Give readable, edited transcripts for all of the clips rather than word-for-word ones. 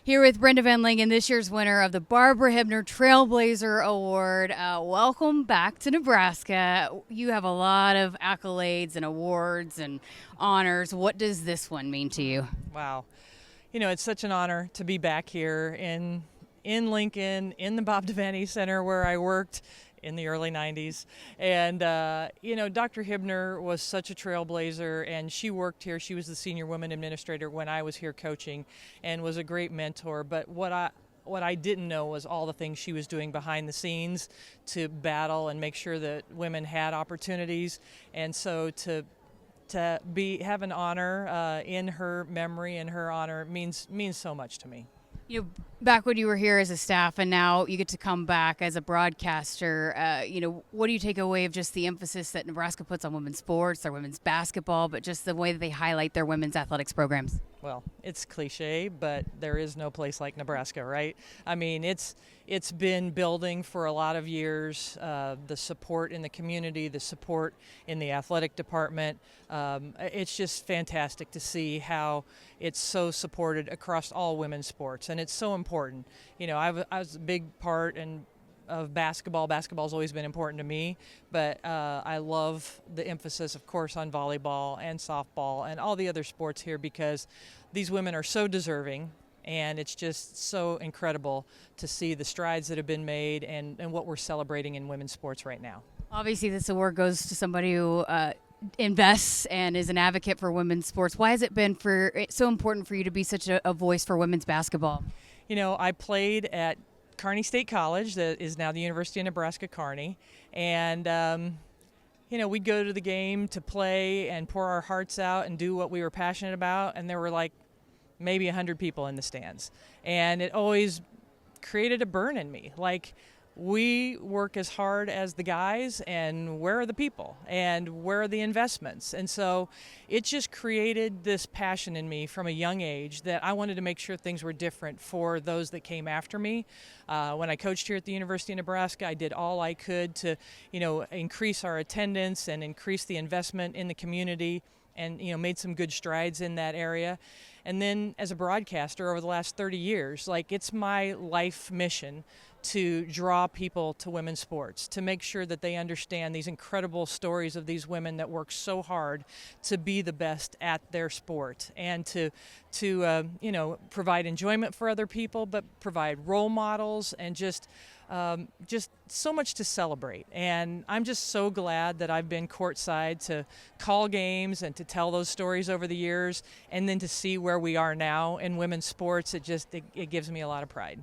Here with Brenda VanLengen, this year's winner of the Barbara Hibner Trailblazer Award. Welcome back to Nebraska. You have a lot of accolades and awards and honors. What does this one mean to you? Wow. You know, it's such an honor to be back here in Lincoln, in the Bob Devaney Center where I worked in the early 90s. And, Dr. Hibner was such a trailblazer, and she worked here. She was the senior women administrator when I was here coaching and was a great mentor. But what I didn't know was all the things she was doing behind the scenes to battle and make sure that women had opportunities. And so to have an honor in her memory and her honor means so much to me. You know, back when you were here as a staff and now you get to come back as a broadcaster, what do you take away of just the emphasis that Nebraska puts on women's sports, their women's basketball, but just the way that they highlight their women's athletics programs? Well, it's cliche, but there is no place like Nebraska, right? I mean, it's been building for a lot of years, the support in the community, the support in the athletic department. It's just fantastic to see how it's so supported across all women's sports, and it's so important. You know, I was a big part of basketball. Basketball's always been important to me, but I love the emphasis, of course, on volleyball and softball and all the other sports here because these women are so deserving, and it's just so incredible to see the strides that have been made and what we're celebrating in women's sports right now. Obviously, this award goes to somebody who invests and is an advocate for women's sports. Why has it been so important for you to be such a voice for women's basketball? You know, I played at Kearney State College, that is now the University of Nebraska-Kearney, and we'd go to the game to play and pour our hearts out and do what we were passionate about, and there were like maybe 100 people in the stands, and it always created a burn in me. Like, we work as hard as the guys, and where are the people and where are the investments? And so it just created this passion in me from a young age that I wanted to make sure things were different for those that came after me. When I coached here at the University of Nebraska, I did all I could to, increase our attendance and increase the investment in the community, and made some good strides in that area. And then as a broadcaster over the last 30 years, it's my life mission to draw people to women's sports, to make sure that they understand these incredible stories of these women that work so hard to be the best at their sport, and to provide enjoyment for other people, but provide role models and just so much to celebrate. And I'm just so glad that I've been courtside to call games and to tell those stories over the years, and then to see where we are now in women's sports. It gives me a lot of pride.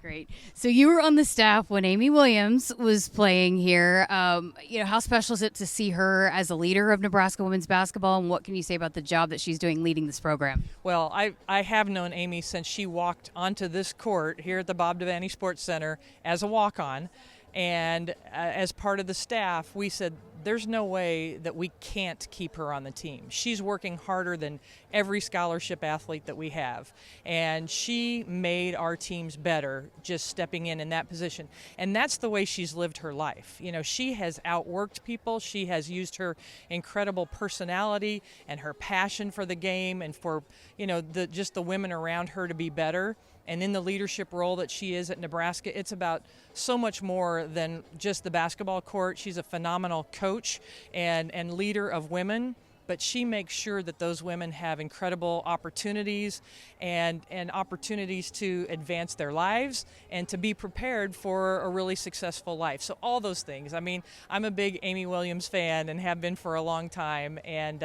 Great. So you were on the staff when Amy Williams was playing here. How special is it to see her as a leader of Nebraska women's basketball, and what can you say about the job that she's doing leading this program? Well, I have known Amy since she walked onto this court here at the Bob Devaney Sports Center as a walk-on, and as part of the staff, we said there's no way that we can't keep her on the team. She's working harder than every scholarship athlete that we have, and she made our teams better just stepping in that position. And that's the way she's lived her life. She has outworked people. She has used her incredible personality and her passion for the game and for the women around her to be better. And in the leadership role that she is at Nebraska, it's about so much more than just the basketball court. She's a phenomenal coach and leader of women, but she makes sure that those women have incredible opportunities and opportunities to advance their lives and to be prepared for a really successful life. So all those things. I mean, I'm a big Amy Williams fan and have been for a long time, and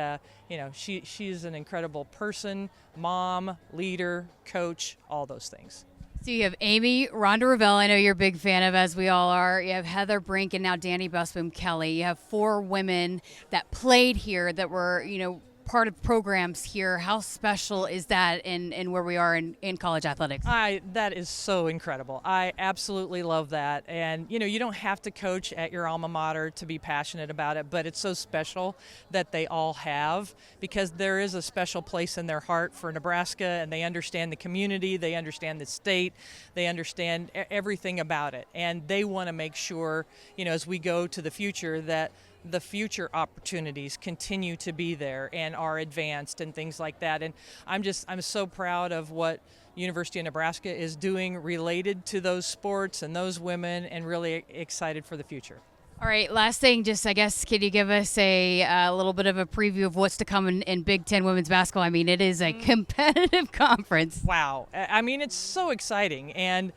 she's an incredible person, mom, leader, coach, all those things. So you have Amy, Rhonda Revelle, I know you're a big fan of, as we all are. You have Heather Brink and now Danny Busboom Kelly. You have 4 women that played here that were, part of programs here. How special is that in where we are in college athletics? That is so incredible. I absolutely love that. And, you don't have to coach at your alma mater to be passionate about it, but it's so special that they all have, because there is a special place in their heart for Nebraska, and they understand the community, they understand the state, they understand everything about it. And they want to make sure, as we go to the future, that the future opportunities continue to be there and are advanced and things like that. And I'm so proud of what University of Nebraska is doing related to those sports and those women, and really excited for the future. All right, last thing, just I guess, can you give us a little bit of a preview of what's to come in Big Ten women's basketball? I mean, it is a competitive conference. Wow. I mean, it's so exciting, and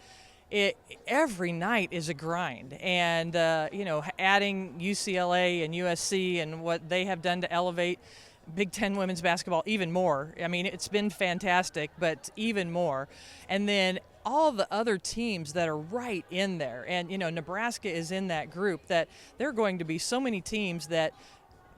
every night is a grind. And, adding UCLA and USC and what they have done to elevate Big Ten women's basketball even more. I mean, it's been fantastic, but even more. And then all the other teams that are right in there. And, Nebraska is in that group, that there are going to be so many teams that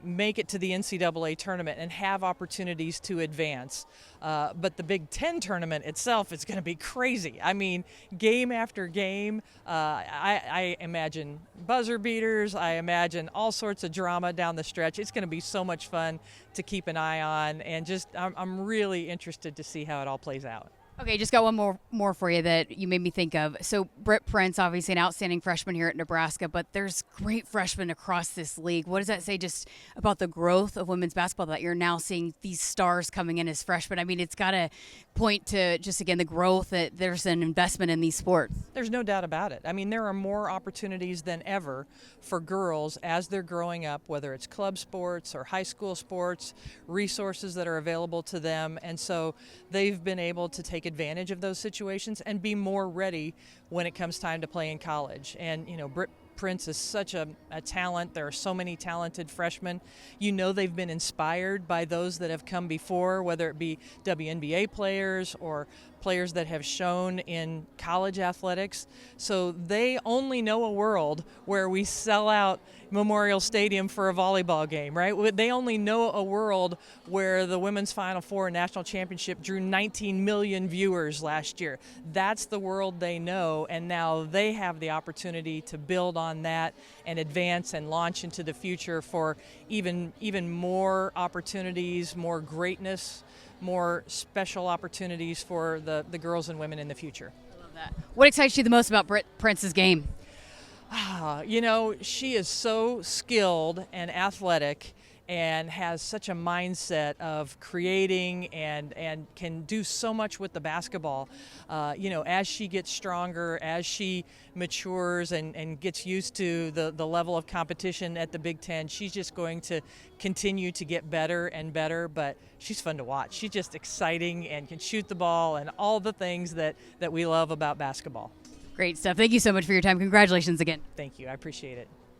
make it to the NCAA tournament and have opportunities to advance. But the Big Ten tournament itself is going to be crazy. I mean, game after game, I imagine buzzer beaters. I imagine all sorts of drama down the stretch. It's going to be so much fun to keep an eye on, and I'm really interested to see how it all plays out. Okay, just got one more for you that you made me think of. So Britt Prince, obviously an outstanding freshman here at Nebraska, but there's great freshmen across this league. What does that say just about the growth of women's basketball, that you're now seeing these stars coming in as freshmen? I mean, it's got to point to just, again, the growth, that there's an investment in these sports. There's no doubt about it. I mean, there are more opportunities than ever for girls as they're growing up, whether it's club sports or high school sports, resources that are available to them. And so they've been able to take advantage of those situations and be more ready when it comes time to play in college. And, Britt Prince is such a talent. There are so many talented freshmen. They've been inspired by those that have come before, whether it be WNBA players or players that have shown in college athletics. So they only know a world where we sell out Memorial Stadium for a volleyball game, right? They only know a world where the Women's Final Four National Championship drew 19 million viewers last year. That's the world they know, and now they have the opportunity to build on that and advance and launch into the future for even more opportunities, more greatness, more special opportunities for the girls and women in the future. I love that. What excites you the most about Britt Prince's game? She is so skilled and athletic and has such a mindset of creating and can do so much with the basketball. As she gets stronger, as she matures and gets used to the level of competition at the Big Ten, she's just going to continue to get better and better, but she's fun to watch. She's just exciting and can shoot the ball and all the things that we love about basketball. Great stuff. Thank you so much for your time. Congratulations again. Thank you. I appreciate it.